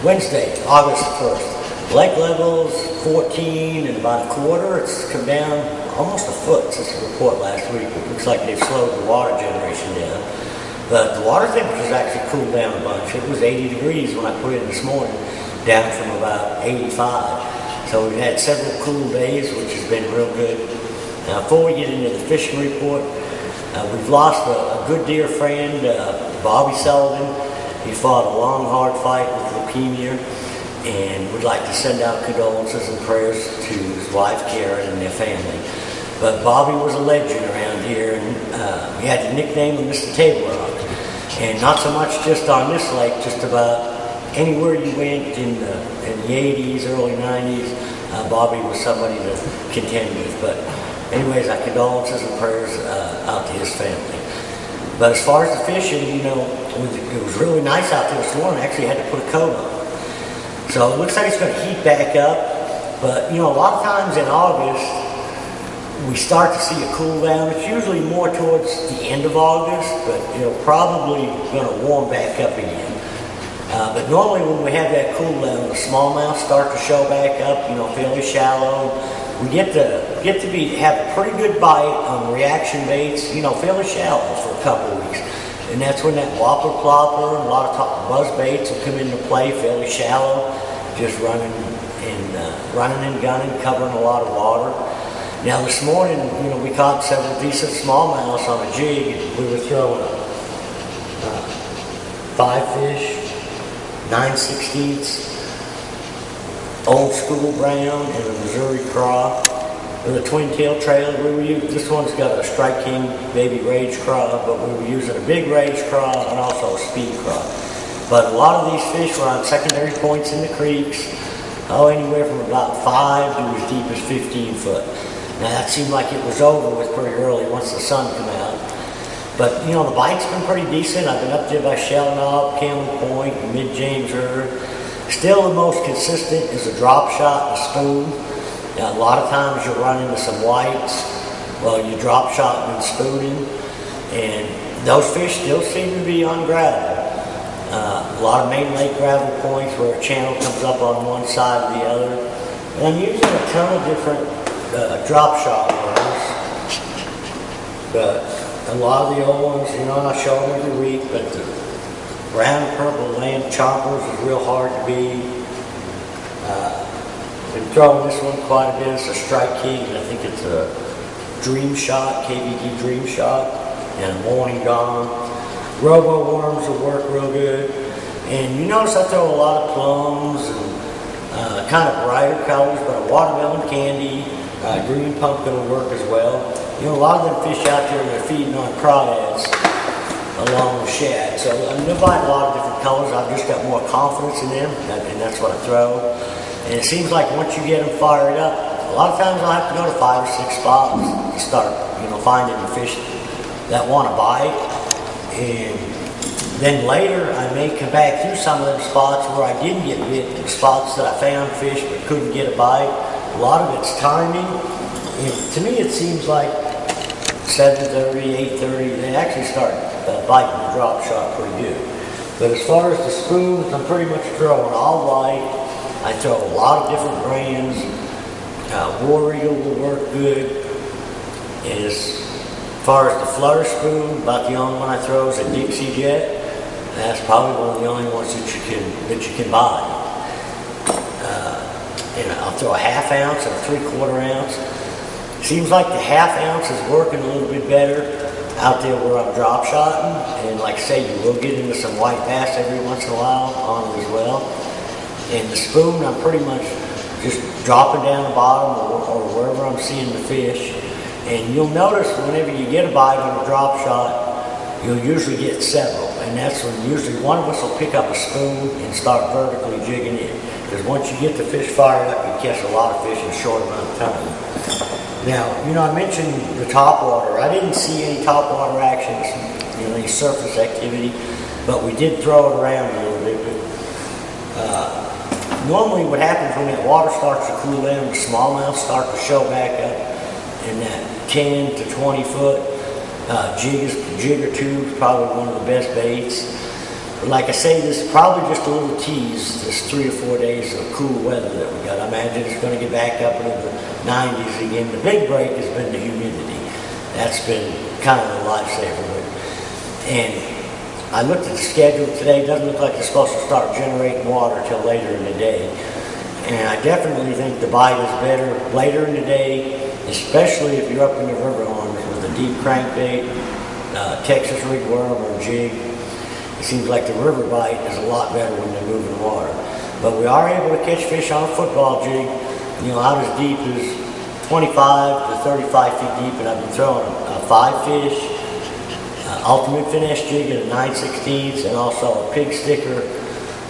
Wednesday, August 1st. Lake level's 14 and about a quarter. It's come down almost a foot since the report last week. It looks like they've slowed the water generation down. But the water temperature's actually cooled down a bunch. It was 80 degrees when I put it in this morning, down from about 85. So we've had several cool days, which has been real good. Now, before we get into the fishing report, we've lost a good dear friend, Bobby Sullivan. He fought a long, hard fight with leukemia, and would like to send out condolences and prayers to his wife, Karen, and their family. But Bobby was a legend around here, and he had the nickname of Mr. Table Rock. And not so much just on this lake, just about anywhere you went in the 80s, early 90s, Bobby was somebody to contend with. But anyways, our condolences and prayers out to his family. But as far as the fishing, you know, it was really nice out there this morning. I actually had to put a coat on. So it looks like it's going to heat back up. But, you know, a lot of times in August, we start to see a cool down. It's usually more towards the end of August, but it'll probably going to warm back up again. But normally when we have that cool down, the smallmouth start to show back up, you know, fairly shallow. We get to have a pretty good bite on reaction baits, you know, fairly shallow for a couple of weeks. And that's when that whopper plopper and a lot of buzz baits will come into play, fairly shallow, just running and gunning, covering a lot of water. Now this morning, you know, we caught several decent smallmouths on a jig. We were throwing 5 fish, 9/16, old school brown, and a Missouri craw with a twin tail trailer. This one's got a Strike King baby rage craw, but we were using a big rage craw and also a speed craw. But a lot of these fish were on secondary points in the creeks, anywhere from about 5 to as deep as 15 foot. Now that seemed like it was over with pretty early once the sun came out. But, you know, the bite's been pretty decent. I've been up there by Shell Knob, Camel Point, Mid-James River. Still the most consistent is a drop shot and a spoon. Now, a lot of times you'll run into some whites while you drop shot and spooning. And those fish still seem to be on gravel. A lot of main lake gravel points where a channel comes up on one side or the other. And I'm using a ton of different drop shot ones, but a lot of the old ones, you know, I show them every week, but the brown and purple land choppers is real hard to beat. Been throwing this one quite a bit. It's a Strike King, and I think it's a Dream Shot, KVD Dream Shot, and a Morning Dawn. Robo worms will work real good. And you notice I throw a lot of plums and kind of brighter colors, but a watermelon candy, green pumpkin will work as well. You know, a lot of them fish out there, they're feeding on crawdads along with shad. So I'm going to buy a lot of different colors. I've just got more confidence in them, and that's what I throw. And it seems like once you get them fired up, a lot of times I'll have to go to 5 or 6 spots to start, you know, finding the fish that want to bite. And then later I may come back through some of them spots where I didn't get bit, the spots that I found fish but couldn't get a bite. A lot of it's timing. And to me it seems like 7:30, 8:30, they actually start biting the drop shot pretty good. But as far as the spoons, I'm pretty much throwing all white. I throw a lot of different brands. War Eagle will work good. As far as the flutter spoon, about the only one I throw is a Dixie Jet. That's probably one of the only ones that you can buy. And I'll throw a 1/2 ounce and a 3/4 ounce. Seems like the 1/2 ounce is working a little bit better out there where I'm drop shotting. And like I say, you will get into some white bass every once in a while on it as well. And the spoon, I'm pretty much just dropping down the bottom or wherever I'm seeing the fish. And you'll notice whenever you get a bite on a drop shot, you'll usually get several. And that's when usually one of us will pick up a spoon and start vertically jigging in. Because once you get the fish fired up, you catch a lot of fish in a short amount of time. Now, you know, I mentioned the topwater. I didn't see any topwater action, you know, any surface activity, but we did throw it around a little bit. Normally what happens when that water starts to cool down, the smallmouth start to show back up, and that 10 to 20 foot jig or tube is probably one of the best baits. But like I say, this is probably just a little tease, this 3 or 4 days of cool weather that we got. I imagine it's going to get back up into the 90s again. The big break has been the humidity. That's been kind of a lifesaver. And I looked at the schedule today. It doesn't look like it's supposed to start generating water till later in the day. And I definitely think the bite is better later in the day, especially if you're up in the river arms with a deep crankbait, Texas rig worm or jig. It seems like the river bite is a lot better when they're moving water. But we are able to catch fish on a football jig, out as deep as 25 to 35 feet deep, and I've been throwing 5 fish, ultimate finesse jig at a 9/16, and also a pig sticker,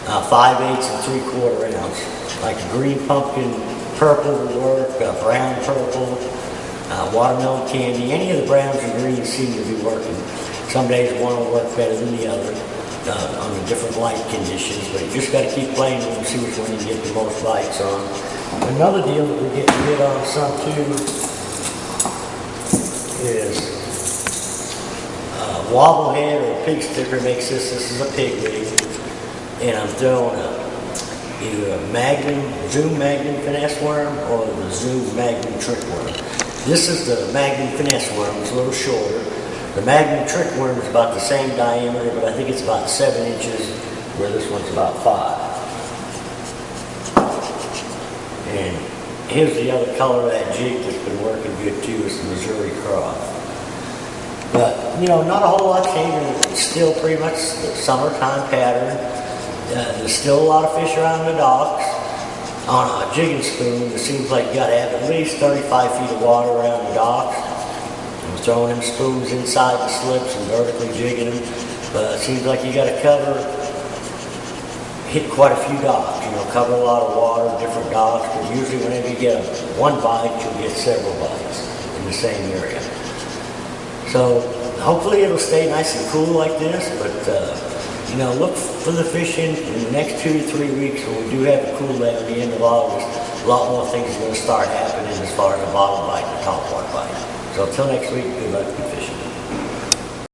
5/8 and 3/4 ounce. Like a green pumpkin purple would work, brown purple, watermelon candy. Any of the browns and greens seem to be working. Some days one will work better than the other on the different light conditions, but you just got to keep playing with them and see which one you get the most bites on. Another deal that we're getting hit on some too is wobblehead or pig sticker makes this. This is a pig rig, and I'm throwing either a Zoom Magnum finesse worm or the Zoom Magnum trick worm. This is the Magnum finesse worm. It's a little shorter. The Magnum trick worm is about the same diameter, but I think it's about 7 inches, where this one's about 5. And here's the other color of that jig that's been working good too. It's the Missouri Craw. But, not a whole lot changing. It's still pretty much the summertime pattern. There's still a lot of fish around the docks. On a jigging spoon, it seems like you got to have at least 35 feet of water around the docks. I'm throwing them spoons inside the slips and vertically jigging them. But it seems like you got to hit quite a few docks. Cover a lot of water, different docks. But usually whenever you get one bite, you'll get several bites in the same area. So hopefully it'll stay nice and cool like this, but look for the fishing in the next 2 to 3 weeks when we do have a cool day at the end of August. A lot more things are going to start happening as far as the bottom bite and the top water bite. So until next week, good luck, good fishing.